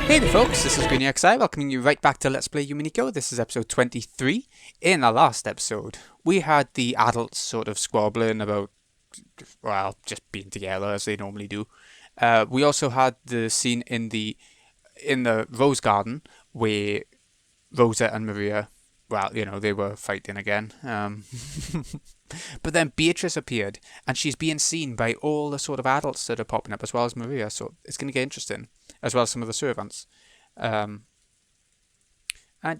Hey there folks, this is GreenXI welcoming you right back to Let's Play Umineko. This is episode 23. In our last episode, we had the adults sort of squabbling about, well, just being together as they normally do. We also had the scene in the rose garden where Rosa and Maria, well, you know, they were fighting again. But then Beatrice appeared, and she's being seen by all the sort of adults that are popping up, as well as Maria, so it's going to get interesting, as well as some of the servants. And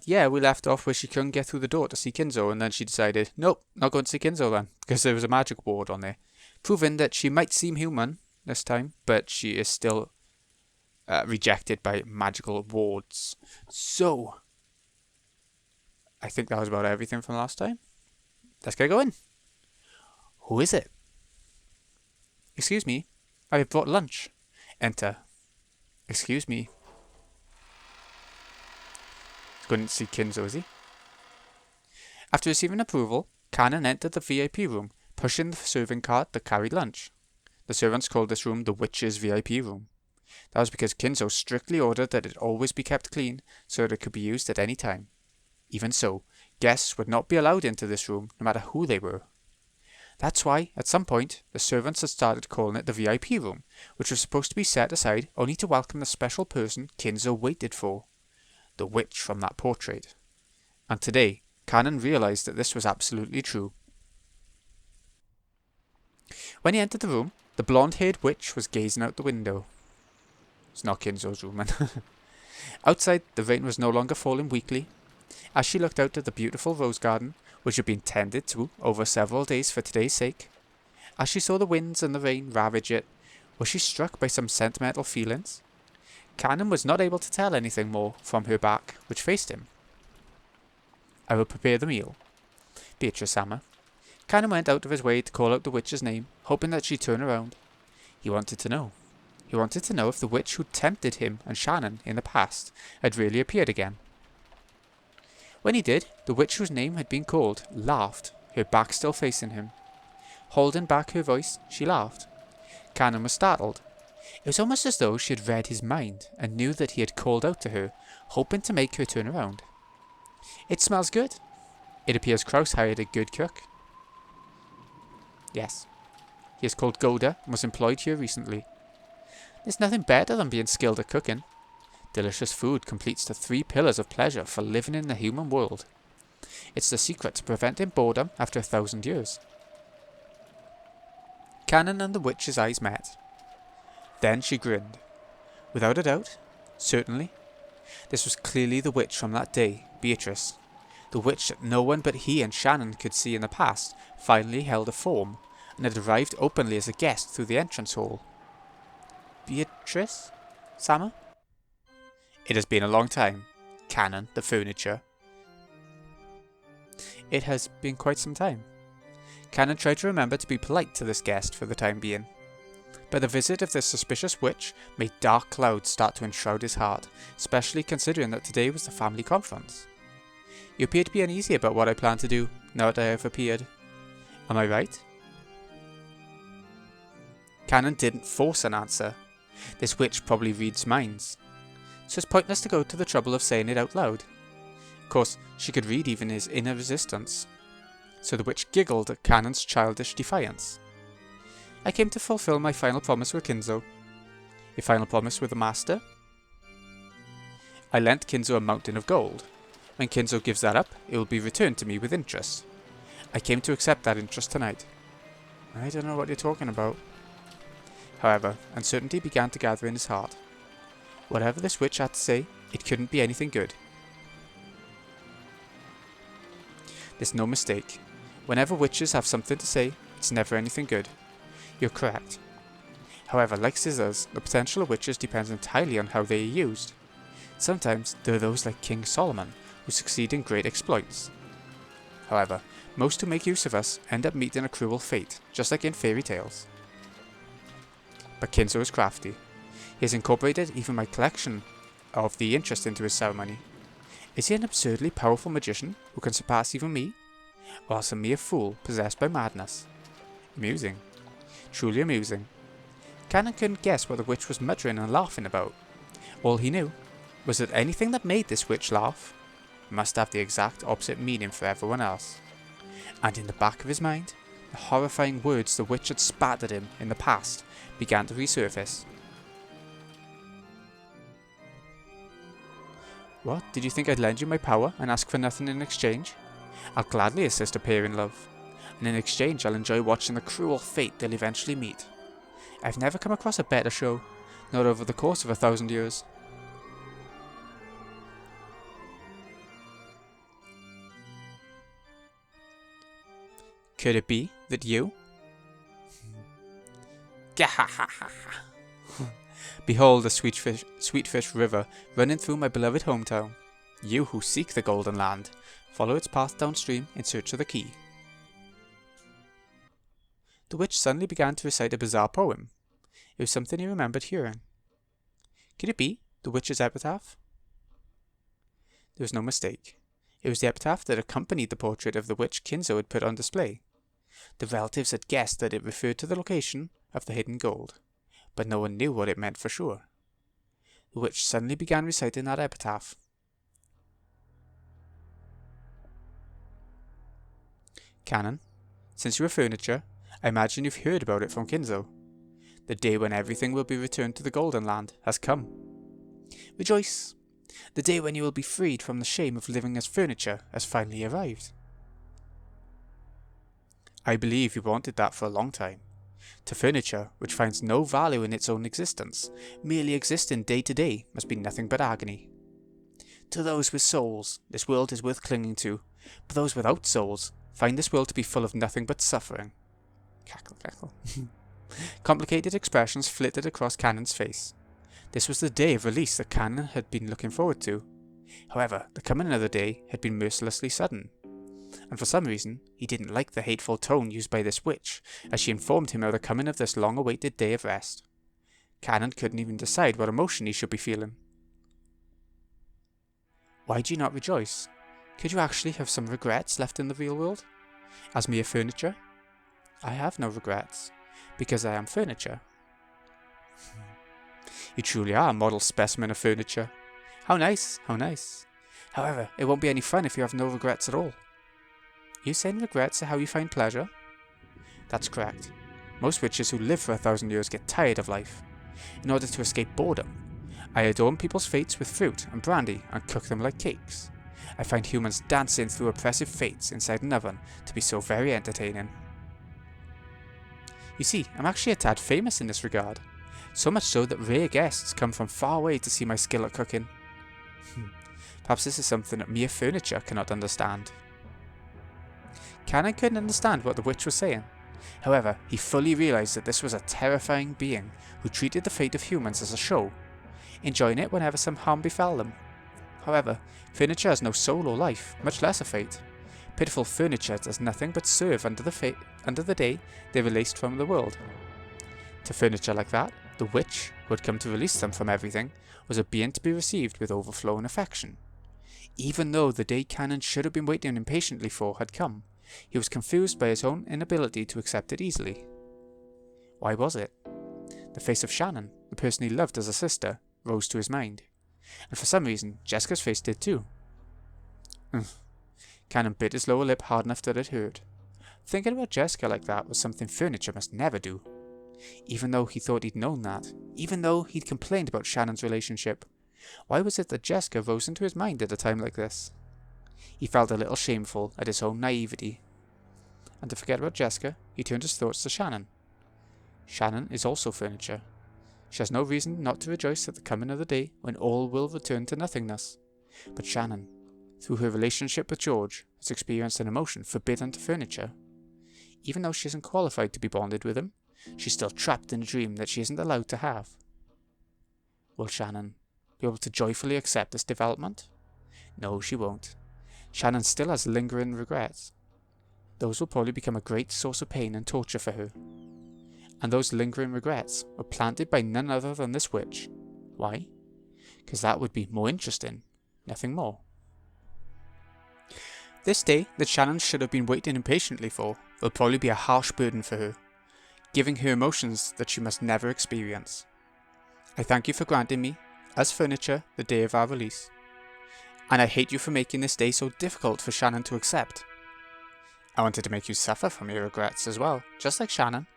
yeah, we left off where she couldn't get through the door to see Kinzo, and then she decided, nope, not going to see Kinzo then, because there was a magic ward on there, proving that she might seem human this time, but she is still rejected by magical wards. So, I think that was about everything from last time. Let's get going. Who is it? Excuse me, I have brought lunch. Enter. Excuse me. He's going to see Kinzo, is he? After receiving approval, Kanon entered the VIP room, pushing the serving cart that carried lunch. The servants called this room the Witch's VIP room. That was because Kinzo strictly ordered that it always be kept clean so that it could be used at any time. Even so, guests would not be allowed into this room, no matter who they were. That's why, at some point, the servants had started calling it the VIP room, which was supposed to be set aside only to welcome the special person Kinzo waited for, the witch from that portrait. And today, Kanon realized that this was absolutely true. When he entered the room, the blonde-haired witch was gazing out the window. It's not Kinzo's room, man. Outside, the rain was no longer falling weakly. As she looked out at the beautiful rose garden, which had been tended to over several days for today's sake, as she saw the winds and the rain ravage it, was she struck by some sentimental feelings? Kanon was not able to tell anything more from her back, which faced him. I will prepare the meal. Beatrice Sama. Kanon went out of his way to call out the witch's name, hoping that she'd turn around. He wanted to know. He wanted to know if the witch who tempted him and Shannon in the past had really appeared again. When he did, the witch whose name had been called laughed, her back still facing him. Holding back her voice, she laughed. Kanon was startled. It was almost as though she had read his mind and knew that he had called out to her, hoping to make her turn around. It smells good. It appears Kraus hired a good cook. Yes. He is called Goda and was employed here recently. There's nothing better than being skilled at cooking. Delicious food completes the 3 pillars of pleasure for living in the human world. It's the secret to preventing boredom after 1,000 years. Kanon and the witch's eyes met. Then she grinned. Without a doubt, certainly, this was clearly the witch from that day, Beatrice. The witch that no one but he and Shannon could see in the past finally held a form, and had arrived openly as a guest through the entrance hall. Beatrice? Sama? It has been a long time. Kanon, the furniture. It has been quite some time. Kanon tried to remember to be polite to this guest for the time being. But the visit of this suspicious witch made dark clouds start to enshroud his heart, especially considering that today was the family conference. You appear to be uneasy about what I plan to do, now that I have appeared. Am I right? Kanon didn't force an answer. This witch probably reads minds, so it's pointless to go to the trouble of saying it out loud. Of course, she could read even his inner resistance. So the witch giggled at Kanon's childish defiance. I came to fulfill my final promise with Kinzo. Your final promise with the master? I lent Kinzo a mountain of gold. When Kinzo gives that up, it will be returned to me with interest. I came to accept that interest tonight. I don't know what you're talking about. However, uncertainty began to gather in his heart. Whatever this witch had to say, it couldn't be anything good. There's no mistake. Whenever witches have something to say, it's never anything good. You're correct. However, like scissors, the potential of witches depends entirely on how they are used. Sometimes there are those like King Solomon, who succeed in great exploits. However, most who make use of us end up meeting a cruel fate, just like in fairy tales. But Kinzo is crafty. He has incorporated even my collection of the interest into his ceremony. Is he an absurdly powerful magician who can surpass even me? Or else a mere fool possessed by madness? Amusing. Truly amusing. Kanon couldn't guess what the witch was muttering and laughing about. All he knew Was it anything that made this witch laugh? It must have the exact opposite meaning for everyone else. And in the back of his mind, the horrifying words the witch had spat at him in the past began to resurface. What, did you think I'd lend you my power and ask for nothing in exchange? I'll gladly assist a pair in love, and in exchange I'll enjoy watching the cruel fate they'll eventually meet. I've never come across a better show, not over the course of 1,000 years. Could it be that you? Behold the sweet fish river running through my beloved hometown. You who seek the golden land, follow its path downstream in search of the key. The witch suddenly began to recite a bizarre poem. It was something he remembered hearing. Could it be the witch's epitaph? There was no mistake. It was the epitaph that accompanied the portrait of the witch Kinzo had put on display. The relatives had guessed that it referred to the location of the hidden gold, but no one knew what it meant for sure. The witch suddenly began reciting that epitaph. Kanon, since you are furniture, I imagine you've heard about it from Kinzo. The day when everything will be returned to the Golden Land has come. Rejoice! The day when you will be freed from the shame of living as furniture has finally arrived. I believe you wanted that for a long time. To furniture, which finds no value in its own existence, merely existing day to day must be nothing but agony. To those with souls, this world is worth clinging to, but those without souls find this world to be full of nothing but suffering. Cackle, cackle. Complicated expressions flitted across Kanon's face. This was the day of release that Kanon had been looking forward to. However, the coming of the day had been mercilessly sudden. And for some reason, he didn't like the hateful tone used by this witch, as she informed him of the coming of this long-awaited day of rest. Kanon couldn't even decide what emotion he should be feeling. Why do you not rejoice? Could you actually have some regrets left in the real world? As mere furniture? I have no regrets, because I am furniture. You truly are a model specimen of furniture. How nice, how nice. However, it won't be any fun if you have no regrets at all. You saying regrets are how you find pleasure? That's correct. Most witches who live for 1,000 years get tired of life. In order to escape boredom, I adorn people's fates with fruit and brandy and cook them like cakes. I find humans dancing through oppressive fates inside an oven to be so very entertaining. You see, I'm actually a tad famous in this regard. So much so that rare guests come from far away to see my skill at cooking. Perhaps this is something that mere furniture cannot understand. Kanon couldn't understand what the witch was saying. However, he fully realized that this was a terrifying being who treated the fate of humans as a show, enjoying it whenever some harm befell them. However, furniture has no soul or life, much less a fate. Pitiful furniture does nothing but serve under the day they released from the world. To furniture like that, the witch, who had come to release them from everything, was a being to be received with overflowing affection. Even though the day Kanon should have been waiting impatiently for had come, he was confused by his own inability to accept it easily. Why was it? The face of Shannon, the person he loved as a sister, rose to his mind. And for some reason, Jessica's face did too. Kanon bit his lower lip hard enough that it hurt. Thinking about Jessica like that was something furniture must never do. Even though he thought he'd known that, even though he'd complained about Shannon's relationship, why was it that Jessica rose into his mind at a time like this? He felt a little shameful at his own naivety. And to forget about Jessica, he turned his thoughts to Shannon. Shannon is also furniture. She has no reason not to rejoice at the coming of the day when all will return to nothingness. But Shannon, through her relationship with George, has experienced an emotion forbidden to furniture. Even though she isn't qualified to be bonded with him, she's still trapped in a dream that she isn't allowed to have. Will Shannon be able to joyfully accept this development? No, she won't. Shannon still has lingering regrets. Those will probably become a great source of pain and torture for her. And those lingering regrets were planted by none other than this witch. Why? Because that would be more interesting, nothing more. This day that Shannon should have been waiting impatiently for will probably be a harsh burden for her, giving her emotions that she must never experience. I thank you for granting me as furniture the day of our release. And I hate you for making this day so difficult for Shannon to accept. I wanted to make you suffer from your regrets as well, just like Shannon.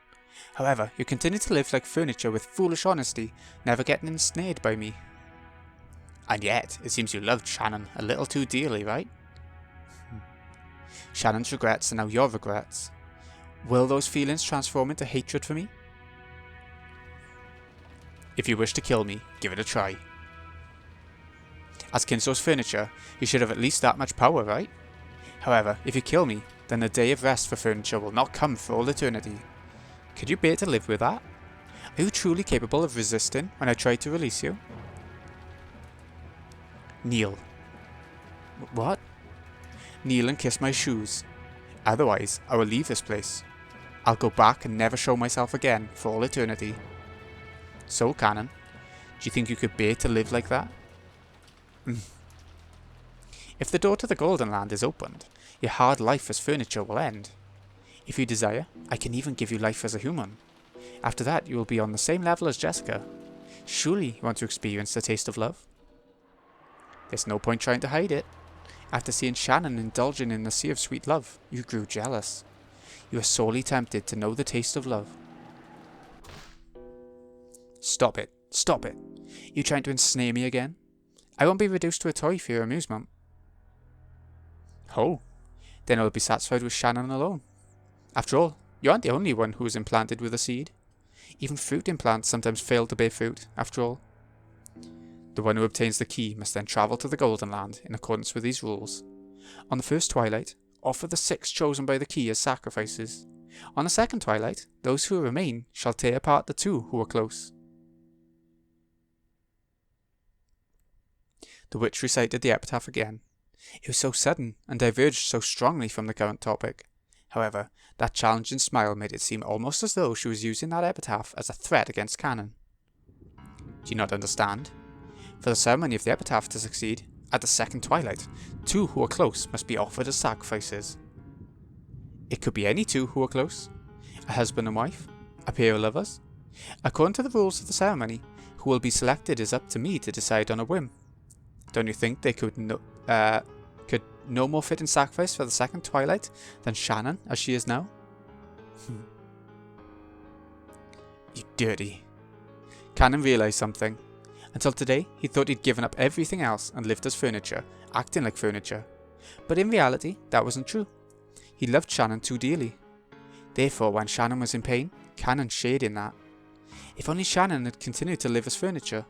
However, you continue to live like furniture with foolish honesty, never getting ensnared by me. And yet, it seems you loved Shannon a little too dearly, right? Shannon's regrets are now your regrets. Will those feelings transform into hatred for me? If you wish to kill me, give it a try. As Kinso's furniture, you should have at least that much power, right? However, if you kill me, then the day of rest for furniture will not come for all eternity. Could you bear to live with that? Are you truly capable of resisting when I try to release you? Kneel. What? Kneel and kiss my shoes. Otherwise, I will leave this place. I'll go back and never show myself again for all eternity. So, Kanon, do you think you could bear to live like that? If the door to the Golden Land is opened, your hard life as furniture will end. If you desire, I can even give you life as a human. After that, you will be on the same level as Jessica. Surely you want to experience the taste of love? There's no point trying to hide it. After seeing Shannon indulging in the sea of sweet love, you grew jealous. You are sorely tempted to know the taste of love. Stop it. Stop it. You trying to ensnare me again? I won't be reduced to a toy for your amusement. Oh, then I'll be satisfied with Shannon alone. After all, you aren't the only one who is implanted with a seed. Even fruit implants sometimes fail to bear fruit, after all. The one who obtains the key must then travel to the Golden Land in accordance with these rules. On the first twilight, offer the 6 chosen by the key as sacrifices. On the second twilight, those who remain shall tear apart the 2 who are close. The witch recited the epitaph again. It was so sudden and diverged so strongly from the current topic. However, that challenging smile made it seem almost as though she was using that epitaph as a threat against Kanon. Do you not understand? For the ceremony of the epitaph to succeed, at the second twilight, 2 who are close must be offered as sacrifices. It could be any 2 who are close, a husband and wife, a pair of lovers. According to the rules of the ceremony, who will be selected is up to me to decide on a whim. Don't you think they could no more fit in sacrifice for the second twilight than Shannon as she is now? You dirty. Kanon realised something. Until today, he thought he'd given up everything else and lived as furniture, acting like furniture. But in reality, that wasn't true. He loved Shannon too dearly. Therefore, when Shannon was in pain, Kanon shared in that. If only Shannon had continued to live as furniture.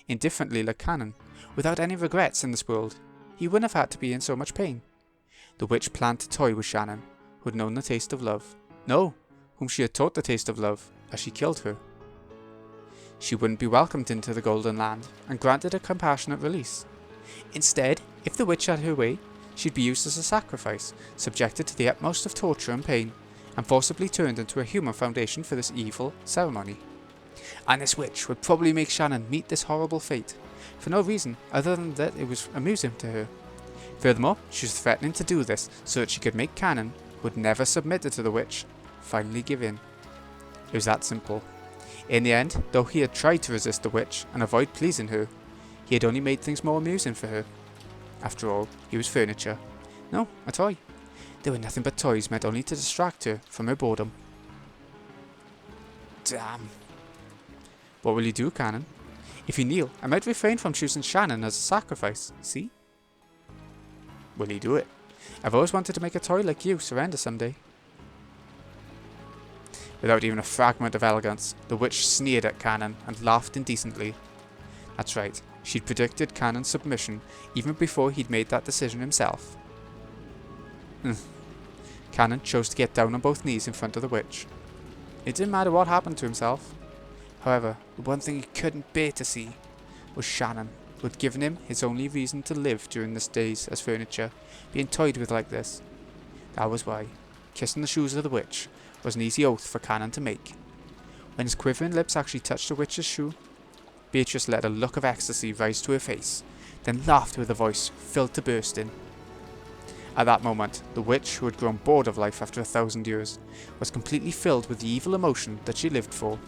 Indifferently like Kanon, without any regrets in this world, he wouldn't have had to be in so much pain. The witch planned to toy with Shannon, who had known the taste of love. No, whom she had taught the taste of love, as she killed her. She wouldn't be welcomed into the Golden Land, and granted a compassionate release. Instead, if the witch had her way, she'd be used as a sacrifice, subjected to the utmost of torture and pain, and forcibly turned into a human foundation for this evil ceremony. And this witch would probably make Shannon meet this horrible fate, for no reason other than that it was amusing to her. Furthermore, she was threatening to do this so that she could make Kanon, who had never submitted to the witch, finally give in. It was that simple. In the end, though he had tried to resist the witch and avoid pleasing her, he had only made things more amusing for her. After all, he was furniture. No, a toy. They were nothing but toys meant only to distract her from her boredom. Damn. What will you do, Kanon? If you kneel, I might refrain from choosing Shannon as a sacrifice, see? Will you do it? I've always wanted to make a toy like you surrender someday. Without even a fragment of elegance, the witch sneered at Kanon and laughed indecently. That's right, she'd predicted Kanon's submission even before he'd made that decision himself. Kanon chose to get down on both knees in front of the witch. It didn't matter what happened to himself. However, the one thing he couldn't bear to see was Shannon, who had given him his only reason to live during his days as furniture, being toyed with like this. That was why kissing the shoes of the witch was an easy oath for Kanon to make. When his quivering lips actually touched the witch's shoe, Beatrice let a look of ecstasy rise to her face, then laughed with a voice filled to bursting. At that moment, the witch, who had grown bored of life after 1,000 years, was completely filled with the evil emotion that she lived for.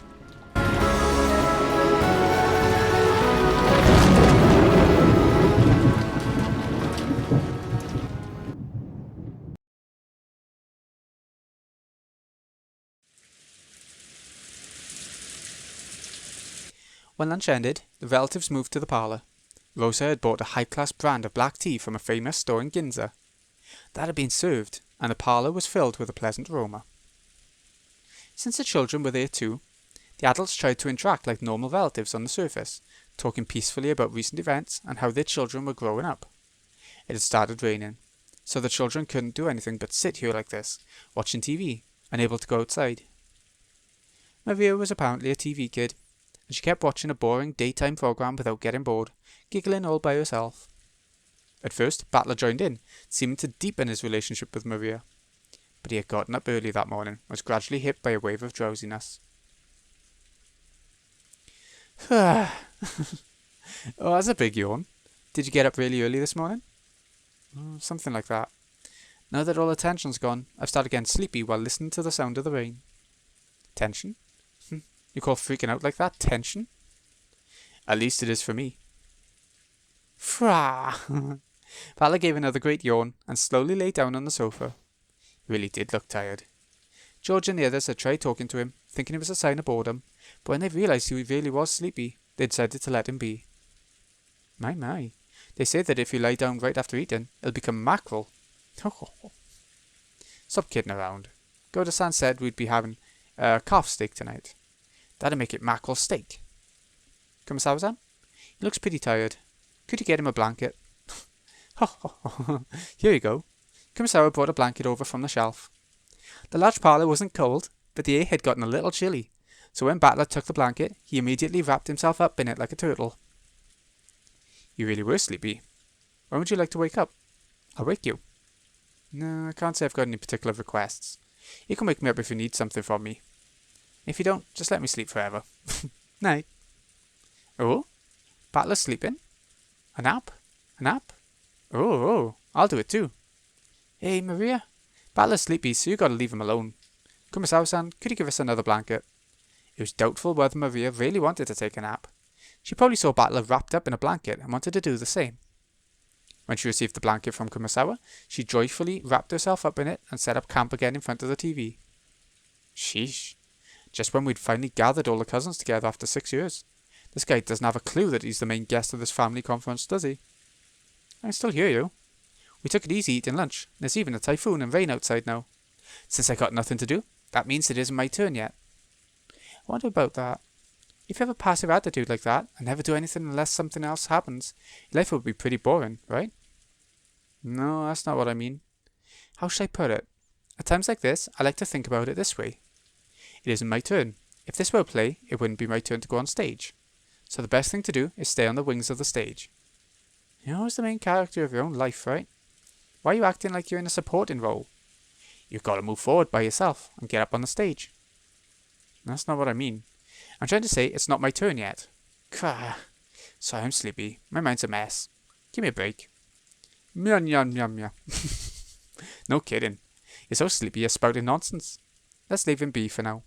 When lunch ended, the relatives moved to the parlour. Rosa had bought a high-class brand of black tea from a famous store in Ginza. That had been served, and the parlour was filled with a pleasant aroma. Since the children were there too, the adults tried to interact like normal relatives on the surface, talking peacefully about recent events and how their children were growing up. It had started raining, so the children couldn't do anything but sit here like this, watching TV, unable to go outside. Maria was apparently a TV kid, and she kept watching a boring daytime program without getting bored, giggling all by herself. At first, Battler joined in, seeming to deepen his relationship with Maria. But he had gotten up early that morning and was gradually hit by a wave of drowsiness. Oh, that's a big yawn. Did you get up really early this morning? Something like that. Now that all the tension's gone, I've started getting sleepy while listening to the sound of the rain. Tension? You call freaking out like that tension? At least it is for me. Fra! Battler gave another great yawn and slowly lay down on the sofa. He really did look tired. George and the others had tried talking to him, thinking it was a sign of boredom, but when they realised he really was sleepy, they decided to let him be. My. They say that if you lie down right after eating, it'll become mackerel. Stop kidding around. Go-to-san said we'd be having calf steak tonight. That'd make it mackerel steak. Kumasawa-san? He looks pretty tired. Could you get him a blanket? Here you go. Kumasawa brought a blanket over from the shelf. The large parlour wasn't cold, but the air had gotten a little chilly, so when Battler took the blanket, he immediately wrapped himself up in it like a turtle. You really were sleepy. When would you like to wake up? I'll wake you. No, I can't say I've got any particular requests. You can wake me up if you need something from me. If you don't, just let me sleep forever. Night. Oh? Battler's sleeping? A nap? A nap? Oh, I'll do it too. Hey, Maria. Battler's sleepy, so you gotta leave him alone. Kumasawa-san, could you give us another blanket? It was doubtful whether Maria really wanted to take a nap. She probably saw Battler wrapped up in a blanket and wanted to do the same. When she received the blanket from Kumasawa, she joyfully wrapped herself up in it and set up camp again in front of the TV. Sheesh. Just when we'd finally gathered all the cousins together after 6 years. This guy doesn't have a clue that he's the main guest of this family conference, does he? I can still hear you. We took it easy eating lunch. There's even a typhoon and rain outside now. Since I got nothing to do, that means it isn't my turn yet. I wonder about that. If you have a passive attitude like that, and never do anything unless something else happens, your life would be pretty boring, right? No, that's not what I mean. How should I put it? At times like this, I like to think about it this way. It isn't my turn. If this were a play, it wouldn't be my turn to go on stage. So the best thing to do is stay on the wings of the stage. You're always the main character of your own life, right? Why are you acting like you're in a supporting role? You've got to move forward by yourself and get up on the stage. That's not what I mean. I'm trying to say it's not my turn yet. Krah. Sorry, I'm sleepy. My mind's a mess. Give me a break. Meow, meow, meow, meow. No kidding. You're so sleepy you're spouting nonsense. Let's leave him be for now.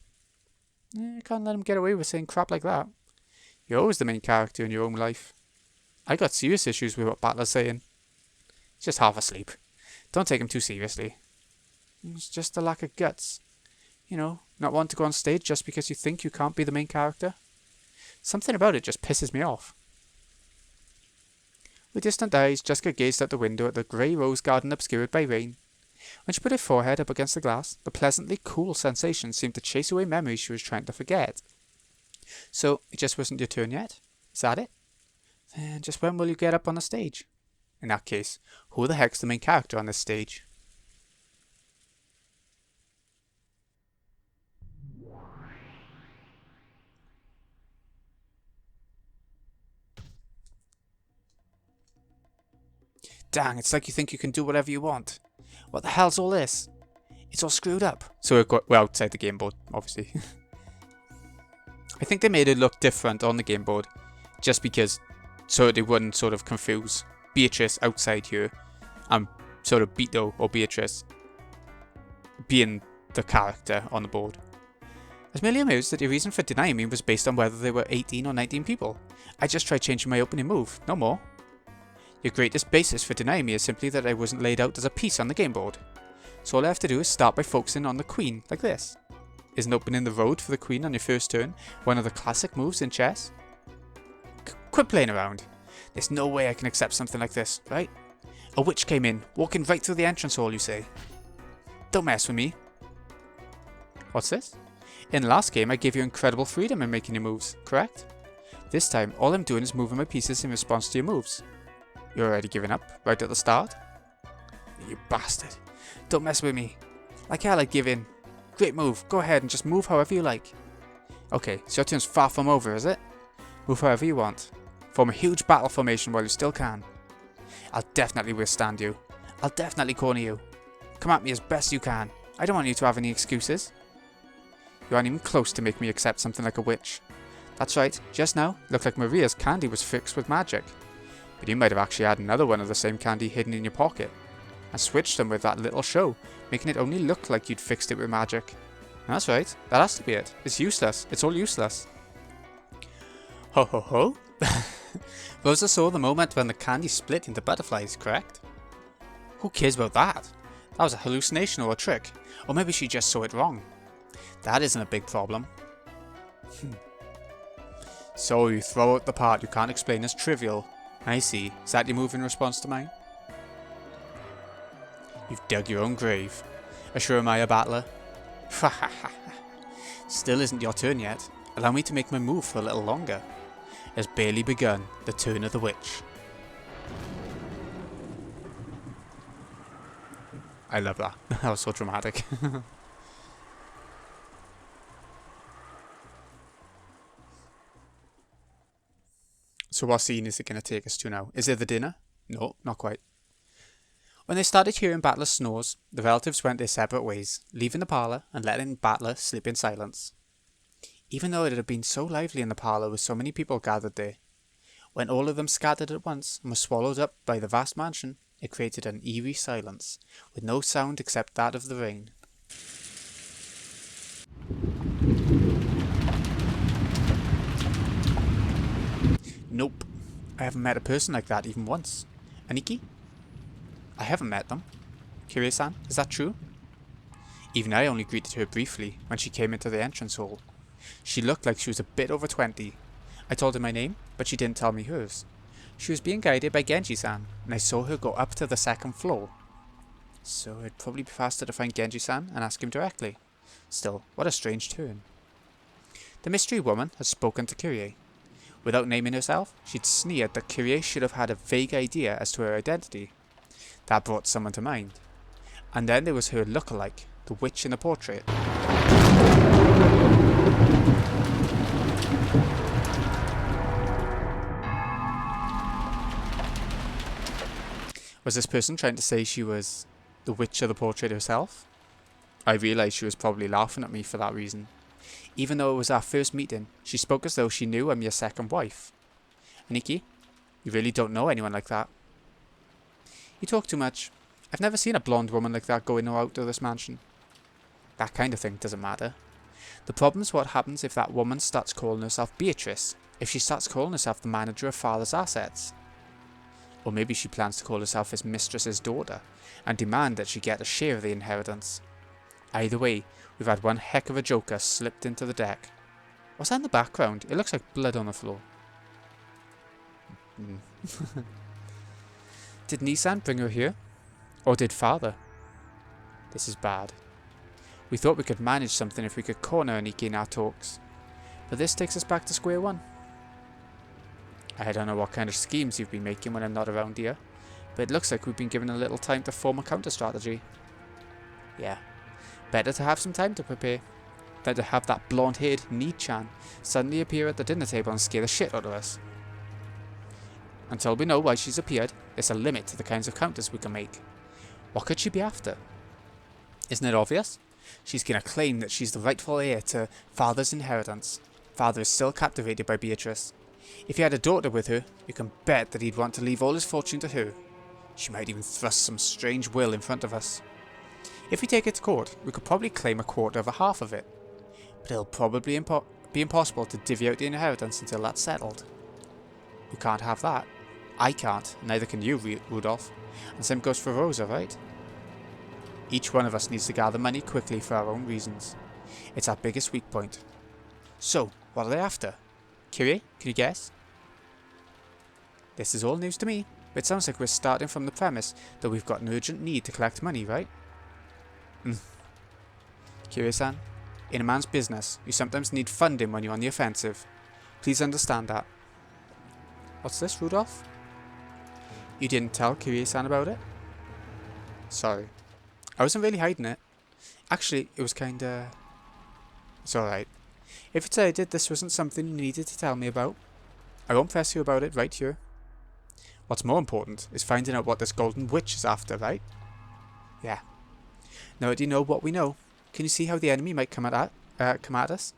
I can't let him get away with saying crap like that. You're always the main character in your own life. I got serious issues with what Battler's saying. He's just half asleep. Don't take him too seriously. It's just a lack of guts. You know, not wanting to go on stage just because you think you can't be the main character. Something about it just pisses me off. With distant eyes, Jessica gazed out the window at the grey rose garden obscured by rain. When she put her forehead up against the glass, the pleasantly cool sensation seemed to chase away memories she was trying to forget. So, it just wasn't your turn yet? Is that it? Then just when will you get up on the stage? In that case, who the heck's the main character on this stage? Dang, it's like you think you can do whatever you want. What the hell's all this? It's all screwed up. So we're outside the game board, obviously. I think they made it look different on the game board, just because, so they wouldn't sort of confuse Beatrice outside here, and sort of Beto or Beatrice being the character on the board. I was merely amused that your reason for denying me was based on whether there were 18 or 19 people. I just tried changing my opening move, no more. Your greatest basis for denying me is simply that I wasn't laid out as a piece on the game board. So all I have to do is start by focusing on the queen, like this. Isn't opening the road for the queen on your first turn one of the classic moves in chess? Quit playing around. There's no way I can accept something like this, right? A witch came in, walking right through the entrance hall, you say? Don't mess with me. What's this? In the last game, I gave you incredible freedom in making your moves, correct? This time, all I'm doing is moving my pieces in response to your moves. You're already giving up, right at the start? You bastard. Don't mess with me. Like hell I'd give in. Great move, go ahead and just move however you like. Okay, so your turn's far from over, is it? Move however you want. Form a huge battle formation while you still can. I'll definitely withstand you. I'll definitely corner you. Come at me as best you can. I don't want you to have any excuses. You aren't even close to make me accept something like a witch. That's right, just now, it looked like Maria's candy was fixed with magic. But you might have actually had another one of the same candy hidden in your pocket, and switched them with that little show, making it only look like you'd fixed it with magic. That's right, that has to be it. It's useless. It's all useless. Ho ho ho. Rosa saw the moment when the candy split into butterflies, correct? Who cares about that? That was a hallucination or a trick. Or maybe she just saw it wrong. That isn't a big problem. So you throw out the part you can't explain as trivial. I see. Is that your move in response to mine? You've dug your own grave. Assure am I a battler? Still isn't your turn yet. Allow me to make my move for a little longer. Has barely begun the turn of the witch. I love that. That was so dramatic. So what scene is it going to take us to now? Is it the dinner? No, not quite. When they started hearing Battler's snores, the relatives went their separate ways, leaving the parlour and letting Battler sleep in silence. Even though it had been so lively in the parlour with so many people gathered there, when all of them scattered at once and were swallowed up by the vast mansion, it created an eerie silence, with no sound except that of the rain. Nope, I haven't met a person like that even once. Aniki? I haven't met them. Kirie-san, is that true? Even I only greeted her briefly when she came into the entrance hall. She looked like she was a bit over 20. I told her my name, but she didn't tell me hers. She was being guided by Genji-san, and I saw her go up to the second floor. So it'd probably be faster to find Genji-san and ask him directly. Still, what a strange turn. The mystery woman had spoken to Kirie. Without naming herself, she'd sneered that Kirie should have had a vague idea as to her identity. That brought someone to mind. And then there was her look-alike, the witch in the portrait. Was this person trying to say she was the witch of the portrait herself? I realised she was probably laughing at me for that reason. Even though it was our first meeting, she spoke as though she knew I'm your second wife. Aniki, you really don't know anyone like that. You talk too much. I've never seen a blonde woman like that go in or out of this mansion. That kind of thing doesn't matter. The problem's what happens if that woman starts calling herself Beatrice, if she starts calling herself the manager of father's assets. Or maybe she plans to call herself his mistress's daughter, and demand that she get a share of the inheritance. Either way, we've had one heck of a joker slipped into the deck. What's that in the background? It looks like blood on the floor. Did Nissan bring her here? Or did father? This is bad. We thought we could manage something if we could corner Aniki in our talks. But this takes us back to square one. I don't know what kind of schemes you've been making when I'm not around here, but it looks like we've been given a little time to form a counter-strategy. Yeah, better to have some time to prepare than to have that blonde-haired Nii-chan suddenly appear at the dinner table and scare the shit out of us. Until we know why she's appeared, there's a limit to the kinds of counters we can make. What could she be after? Isn't it obvious? She's gonna claim that she's the rightful heir to father's inheritance. Father is still captivated by Beatrice. If he had a daughter with her, you can bet that he'd want to leave all his fortune to her. She might even thrust some strange will in front of us. If we take it to court, we could probably claim a quarter of a half of it. But it'll probably be impossible to divvy out the inheritance until that's settled. We can't have that. I can't, neither can you, Rudolph. And same goes for Rosa, right? Each one of us needs to gather money quickly for our own reasons. It's our biggest weak point. So, what are they after? Kirie, can you guess? This is all news to me, but it sounds like we're starting from the premise that we've got an urgent need to collect money, right? Kirie-san, in a man's business, you sometimes need funding when you're on the offensive. Please understand that. What's this, Rudolph? You didn't tell Kirie-san about it? Sorry. I wasn't really hiding it. Actually, it was kinda... It's alright. If you decided this wasn't something you needed to tell me about, I won't press you about it right here. What's more important is finding out what this golden witch is after, right? Yeah. Now that you know what we know, can you see how the enemy might come at us?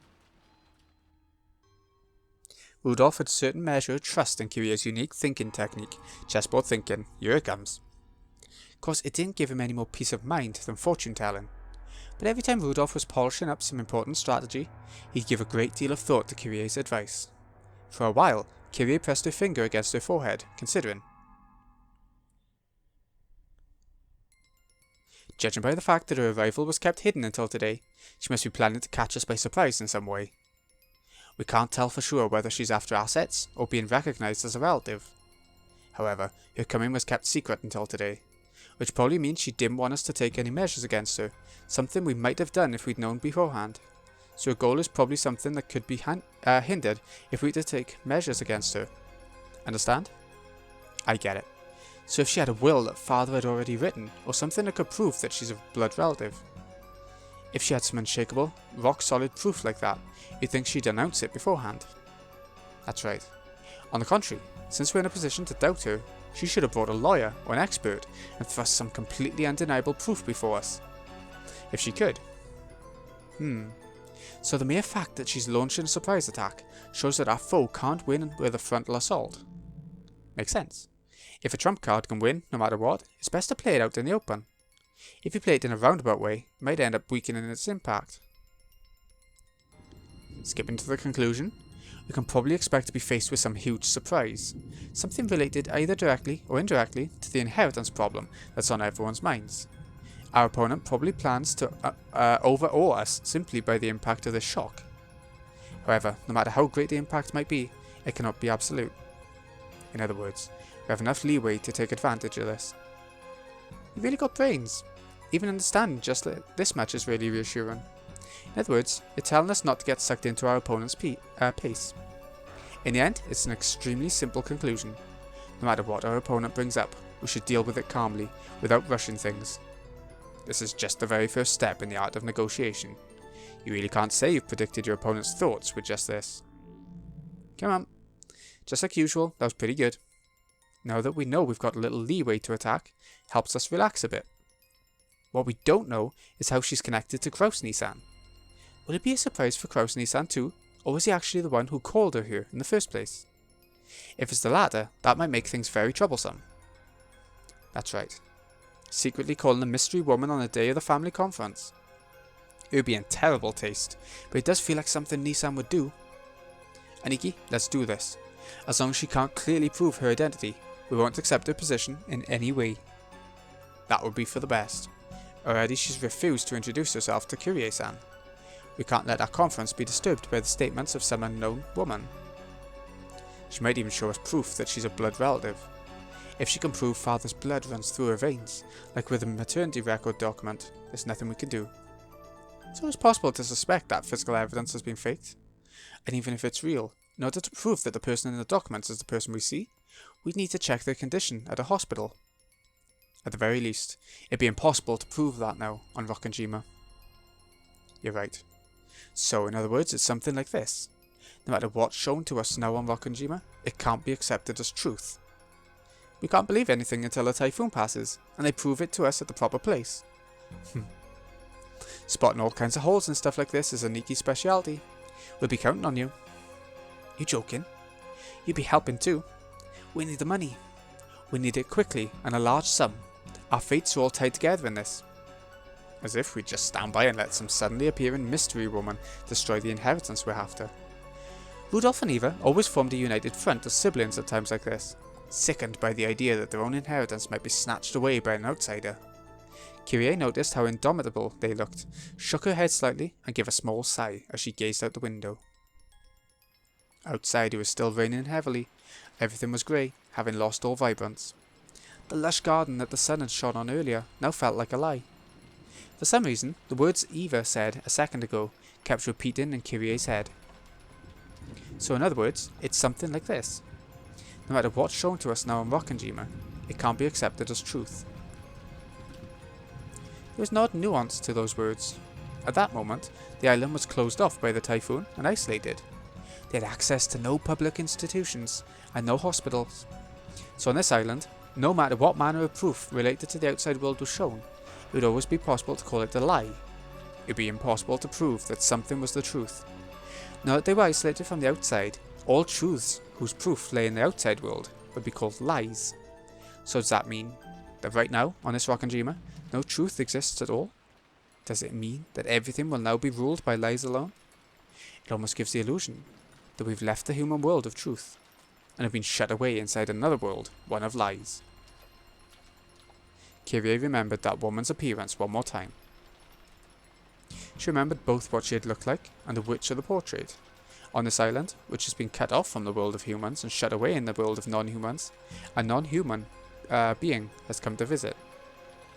Rudolph had a certain measure of trust in Kirie's unique thinking technique, chessboard thinking. Here it comes. Of course, it didn't give him any more peace of mind than fortune telling. But every time Rudolph was polishing up some important strategy, he'd give a great deal of thought to Kirie's advice. For a while, Kirie pressed her finger against her forehead, considering. Judging by the fact that her arrival was kept hidden until today, she must be planning to catch us by surprise in some way. We can't tell for sure whether she's after assets or being recognised as a relative. However, her coming was kept secret until today, which probably means she didn't want us to take any measures against her, something we might have done if we'd known beforehand. So her goal is probably something that could be hindered if we were to take measures against her. Understand? I get it. So if she had a will that father had already written, or something that could prove that she's a blood relative. If she had some unshakable, rock-solid proof like that, you'd think she'd announce it beforehand. That's right. On the contrary, since we're in a position to doubt her, she should have brought a lawyer or an expert and thrust some completely undeniable proof before us. If she could. So the mere fact that she's launching a surprise attack shows that our foe can't win with a frontal assault. Makes sense. If a trump card can win no matter what, it's best to play it out in the open. If you play it in a roundabout way, it might end up weakening its impact. Skipping to the conclusion, we can probably expect to be faced with some huge surprise, something related either directly or indirectly to the inheritance problem that's on everyone's minds. Our opponent probably plans to overawe us simply by the impact of this shock. However, no matter how great the impact might be, it cannot be absolute. In other words, we have enough leeway to take advantage of this. You really got brains. Even understanding just this much is really reassuring. In other words, you're telling us not to get sucked into our opponent's pace. In the end, it's an extremely simple conclusion. No matter what our opponent brings up, we should deal with it calmly, without rushing things. This is just the very first step in the art of negotiation. You really can't say you've predicted your opponent's thoughts with just this. Come on. Just like usual, that was pretty good. Now that we know we've got a little leeway to attack, helps us relax a bit. What we don't know is how she's connected to Kraus-Nissan. Will it be a surprise for Kraus-Nissan too, or was he actually the one who called her here in the first place? If it's the latter, that might make things very troublesome. That's right. Secretly calling a mystery woman on the day of the family conference. It would be in terrible taste, but it does feel like something Nissan would do. Aniki, let's do this. As long as she can't clearly prove her identity, we won't accept her position in any way. That would be for the best. Already she's refused to introduce herself to Kirie-san. We can't let our conference be disturbed by the statements of some unknown woman. She might even show us proof that she's a blood relative. If she can prove father's blood runs through her veins, like with a maternity record document, there's nothing we can do. It's always possible to suspect that physical evidence has been faked. And even if it's real, in order to prove that the person in the documents is the person we see, we'd need to check their condition at a hospital. At the very least, it'd be impossible to prove that now on Rokkenjima. You're right. So, in other words, it's something like this. No matter what's shown to us now on Rokkenjima, it can't be accepted as truth. We can't believe anything until a typhoon passes, and they prove it to us at the proper place. Spotting all kinds of holes and stuff like this is a Niki's speciality. We'll be counting on you. You joking? You'd be helping too. We need the money. We need it quickly, and a large sum. Our fates are all tied together in this. As if we'd just stand by and let some suddenly appearing mystery woman destroy the inheritance we're after. Rudolph and Eva always formed a united front as siblings at times like this, sickened by the idea that their own inheritance might be snatched away by an outsider. Kirie noticed how indomitable they looked, shook her head slightly, and gave a small sigh as she gazed out the window. Outside it was still raining heavily. Everything was grey, having lost all vibrance. The lush garden that the sun had shone on earlier now felt like a lie. For some reason, the words Eva said a second ago kept repeating in Kyrie's head. So in other words, it's something like this. No matter what's shown to us now in Rokkenjima, it can't be accepted as truth. There was an odd nuance to those words. At that moment, the island was closed off by the typhoon and isolated. They had access to no public institutions and no hospitals. So on this island, no matter what manner of proof related to the outside world was shown, it would always be possible to call it a lie. It would be impossible to prove that something was the truth. Now that they were isolated from the outside, all truths whose proof lay in the outside world would be called lies. So does that mean that right now, on this Rokkenjima, no truth exists at all? Does it mean that everything will now be ruled by lies alone? It almost gives the illusion that we've left the human world of truth and have been shut away inside another world, one of lies. Kyrie remembered that woman's appearance one more time. She remembered both what she had looked like and the witch of the portrait. On this island, which has been cut off from the world of humans and shut away in the world of non-humans, a non-human being has come to visit.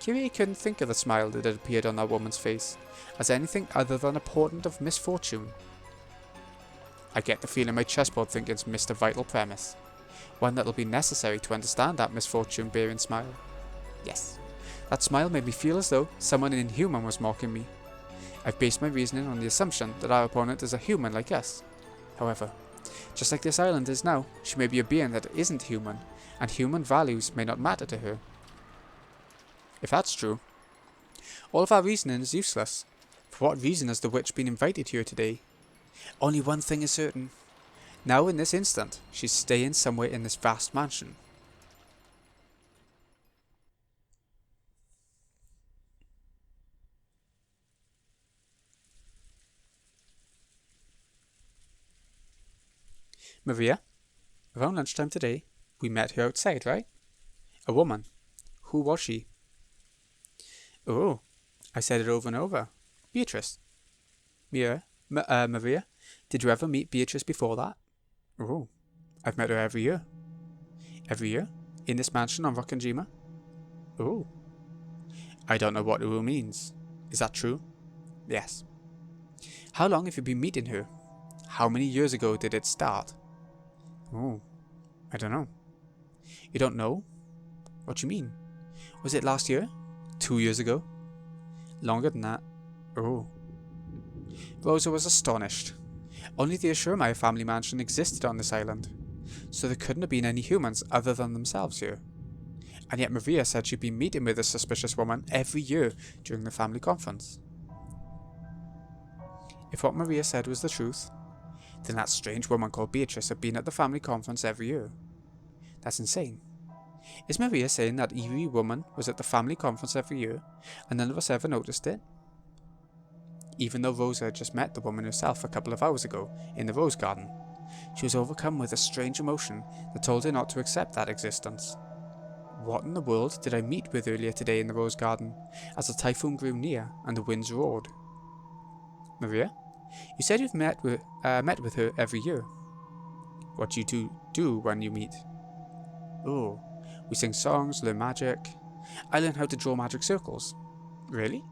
Kyrie couldn't think of the smile that had appeared on that woman's face as anything other than a portent of misfortune. I get the feeling my chessboard thinking's missed a vital premise, one that'll be necessary to understand that misfortune-bearing smile. Yes, that smile made me feel as though someone inhuman was mocking me. I've based my reasoning on the assumption that our opponent is a human like us. However, just like this island is now, she may be a being that isn't human, and human values may not matter to her. If that's true, all of our reasoning is useless. For what reason has the witch been invited here today? Only one thing is certain. Now in this instant, she's staying somewhere in this vast mansion. Maria, around lunchtime today, we met her outside, right? A woman. Who was she? Oh, I said it over and over. Beatrice. Maria, did you ever meet Beatrice before that? Oh, I've met her every year. Every year? In this mansion on Rokkenjima? Oh. I don't know what it means. Is that true? Yes. How long have you been meeting her? How many years ago did it start? Oh, I don't know. You don't know? What do you mean? Was it last year? 2 years ago? Longer than that? Oh. Rosa was astonished. Only the Ashurmaya family mansion existed on this island, so there couldn't have been any humans other than themselves here. And yet Maria said she'd been meeting with this suspicious woman every year during the family conference. If what Maria said was the truth, then that strange woman called Beatrice had been at the family conference every year. That's insane. Is Maria saying that eerie woman was at the family conference every year, and none of us ever noticed it? Even though Rosa had just met the woman herself a couple of hours ago in the rose garden, she was overcome with a strange emotion that told her not to accept that existence. What in the world did I meet with earlier today in the rose garden, as the typhoon grew near and the winds roared? Maria, you said you've met with her every year. What do you two do when you meet? Oh, we sing songs, learn magic. I learned how to draw magic circles. Really?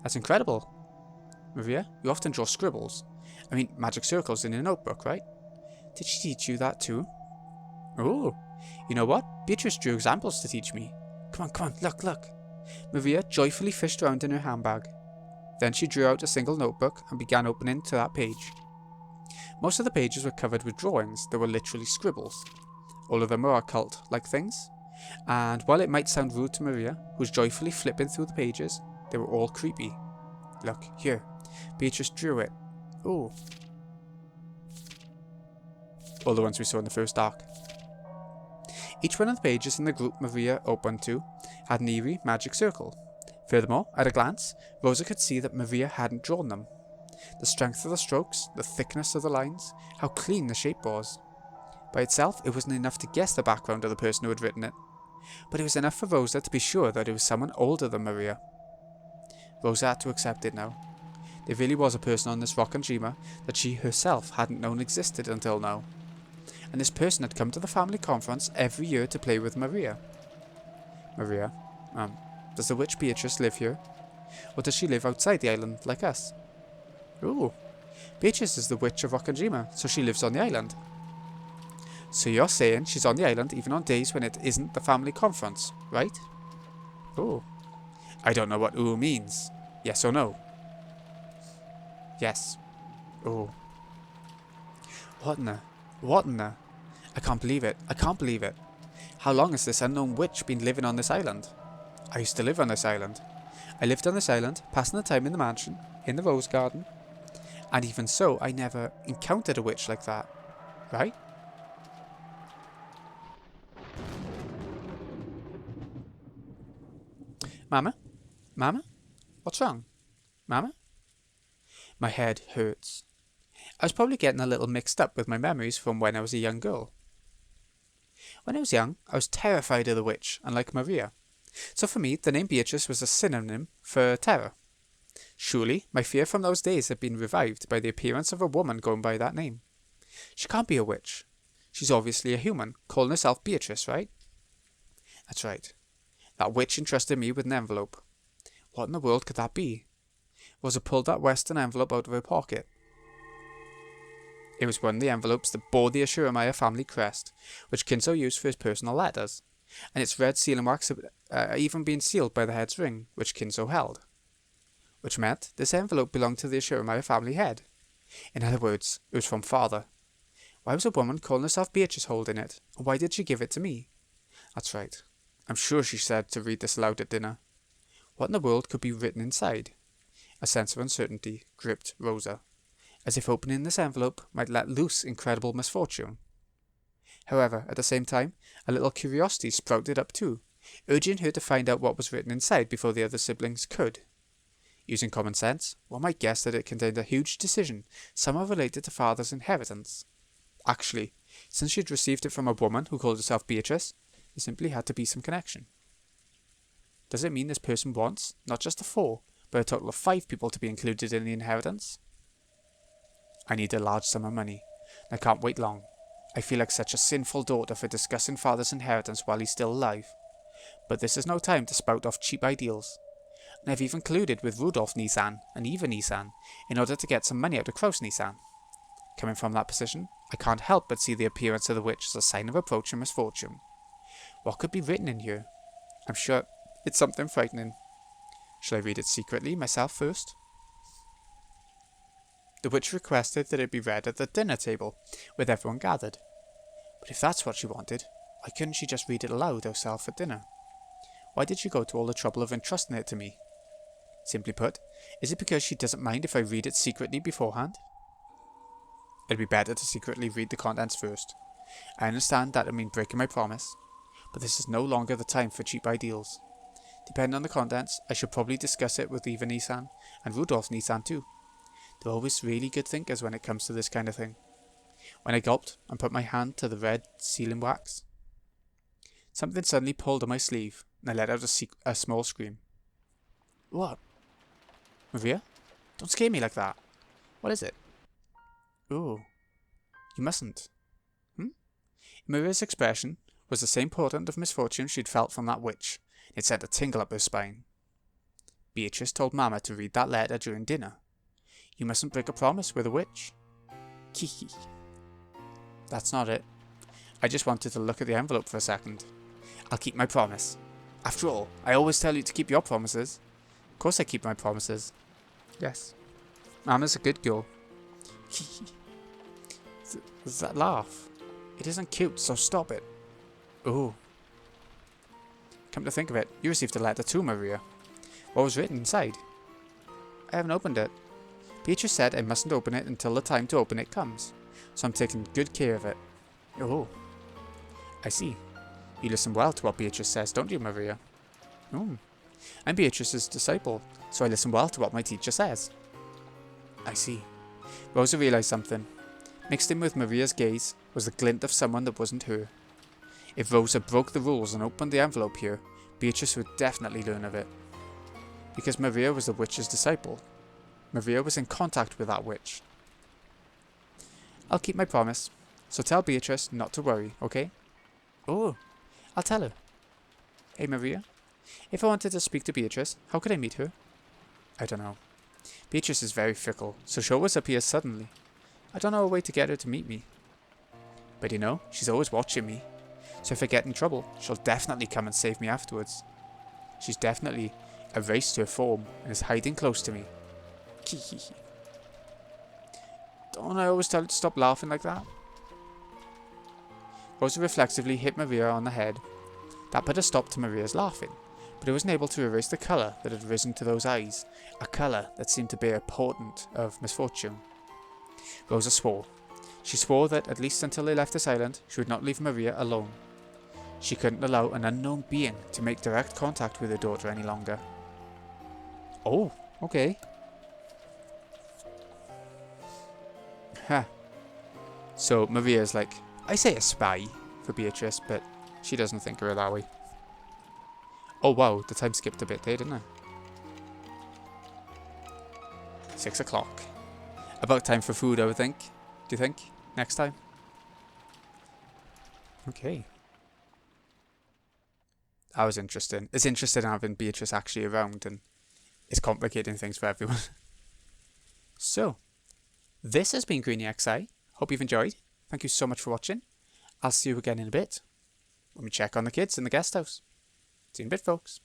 That's incredible. Maria, you often draw scribbles. I mean, magic circles in a notebook, right? Did she teach you that too? Oh, you know what? Beatrice drew examples to teach me. Come on, look. Maria joyfully fished around in her handbag. Then she drew out a single notebook and began opening to that page. Most of the pages were covered with drawings that were literally scribbles. All of them were occult-like things, and while it might sound rude to Maria, who was joyfully flipping through the pages, they were all creepy. Look, here, Beatrice drew it. Oh. All the ones we saw in the first arc. Each one of the pages in the group Maria opened to had an eerie magic circle. Furthermore, at a glance, Rosa could see that Maria hadn't drawn them. The strength of the strokes, the thickness of the lines, how clean the shape was. By itself, it wasn't enough to guess the background of the person who had written it, but it was enough for Rosa to be sure that it was someone older than Maria. Rosa had to accept it now. There really was a person on this rocking dreamer that she herself hadn't known existed until now. And this person had come to the family conference every year to play with Maria. Maria, does the witch Beatrice live here? Or does she live outside the island like us? Ooh, Beatrice is the witch of Rockanjima, so she lives on the island. So you're saying she's on the island even on days when it isn't the family conference, right? Ooh, I don't know what ooh means. Yes or no? Yes. Ooh. What in the? I can't believe it. I can't believe it. How long has this unknown witch been living on this island? I used to live on this island. I lived on this island, passing the time in the mansion, in the rose garden. And even so, I never encountered a witch like that. Right? Mama? Mama? What's wrong? Mama? My head hurts. I was probably getting a little mixed up with my memories from when I was a young girl. When I was young, I was terrified of the witch, unlike Maria. So for me, the name Beatrice was a synonym for terror. Surely, my fear from those days had been revived by the appearance of a woman going by that name. She can't be a witch. She's obviously a human, calling herself Beatrice, right? That's right. That witch entrusted me with an envelope. What in the world could that be? Rosa pulled that western envelope out of her pocket. It was one of the envelopes that bore the Ashuramaya family crest, which Kinzo used for his personal letters, and its red sealing wax had even been sealed by the head's ring, which Kinzo held. Which meant this envelope belonged to the Ashuramaya family head. In other words, it was from father. Why was a woman calling herself Beatrice holding it, and why did she give it to me? That's right. I'm sure she said to read this aloud at dinner. What in the world could be written inside? A sense of uncertainty gripped Rosa, as if opening this envelope might let loose incredible misfortune. However, at the same time, a little curiosity sprouted up too, urging her to find out what was written inside before the other siblings could. Using common sense, one might guess that it contained a huge decision, somehow related to father's inheritance. Actually, since she'd received it from a woman who called herself Beatrice, there simply had to be some connection. Does it mean this person wants, not just a 4, but a total of 5 people to be included in the inheritance? I need a large sum of money, and I can't wait long. I feel like such a sinful daughter for discussing father's inheritance while he's still alive. But this is no time to spout off cheap ideals. And I've even colluded with Rudolf Nissan and Eva Nissan in order to get some money out of Kraus Nissan. Coming from that position, I can't help but see the appearance of the witch as a sign of approaching misfortune. What could be written in here? I'm sure it's something frightening. Shall I read it secretly myself first? The witch requested that it be read at the dinner table, with everyone gathered. But if that's what she wanted, why couldn't she just read it aloud herself at dinner? Why did she go to all the trouble of entrusting it to me? Simply put, is it because she doesn't mind if I read it secretly beforehand? It'd be better to secretly read the contents first. I understand that would mean breaking my promise, but this is no longer the time for cheap ideals. Depending on the contents, I should probably discuss it with Eva Nissan and Rudolf Nissan too. They're always really good thinkers when it comes to this kind of thing. When I gulped and put my hand to the red sealing wax, something suddenly pulled on my sleeve, and I let out a small scream. What? Maria? Don't scare me like that. What is it? Ooh. You mustn't. Maria's expression was the same portent of misfortune she'd felt from that witch. It sent a tingle up her spine. Beatrice told Mama to read that letter during dinner. You mustn't break a promise with a witch. Kiki. That's not it. I just wanted to look at the envelope for a second. I'll keep my promise. After all, I always tell you to keep your promises. Of course I keep my promises. Yes. Mama's a good girl. Kiki. That laugh. It isn't cute, so stop it. Ooh. Come to think of it, you received a letter too, Maria. What was written inside? I haven't opened it. Beatrice said I mustn't open it until the time to open it comes, so I'm taking good care of it. Oh. I see. You listen well to what Beatrice says, don't you, Maria? Oh. I'm Beatrice's disciple, so I listen well to what my teacher says. I see. Rosa realized something. Mixed in with Maria's gaze was the glint of someone that wasn't her. If Rosa broke the rules and opened the envelope here, Beatrice would definitely learn of it. Because Maria was the witch's disciple. Maria was in contact with that witch. I'll keep my promise, so tell Beatrice not to worry, okay? Oh, I'll tell her. Hey Maria, if I wanted to speak to Beatrice, how could I meet her? I don't know. Beatrice is very fickle, so she always appears suddenly. I don't know a way to get her to meet me. But you know, she's always watching me, so if I get in trouble, she'll definitely come and save me afterwards. She's definitely erased her form and is hiding close to me. Don't I always tell her to stop laughing like that? Rosa reflexively hit Maria on the head. That put a stop to Maria's laughing, but it wasn't able to erase the colour that had risen to those eyes, a colour that seemed to bear a portent of misfortune. Rosa swore. She swore that, at least until they left this island, she would not leave Maria alone. She couldn't allow an unknown being to make direct contact with her daughter any longer. Oh, okay. Ha. So Maria's like, I say a spy for Beatrice, but she doesn't think of her that way. Oh wow, the time skipped a bit there, didn't it? 6 o'clock. About time for food, I would think. Do you think? Next time? Okay. That was interesting. It's interesting having Beatrice actually around, and it's complicating things for everyone. So, this has been Greeny XI. Hope you've enjoyed. Thank you so much for watching. I'll see you again in a bit when we check on the kids in the guest house. See you in a bit, folks.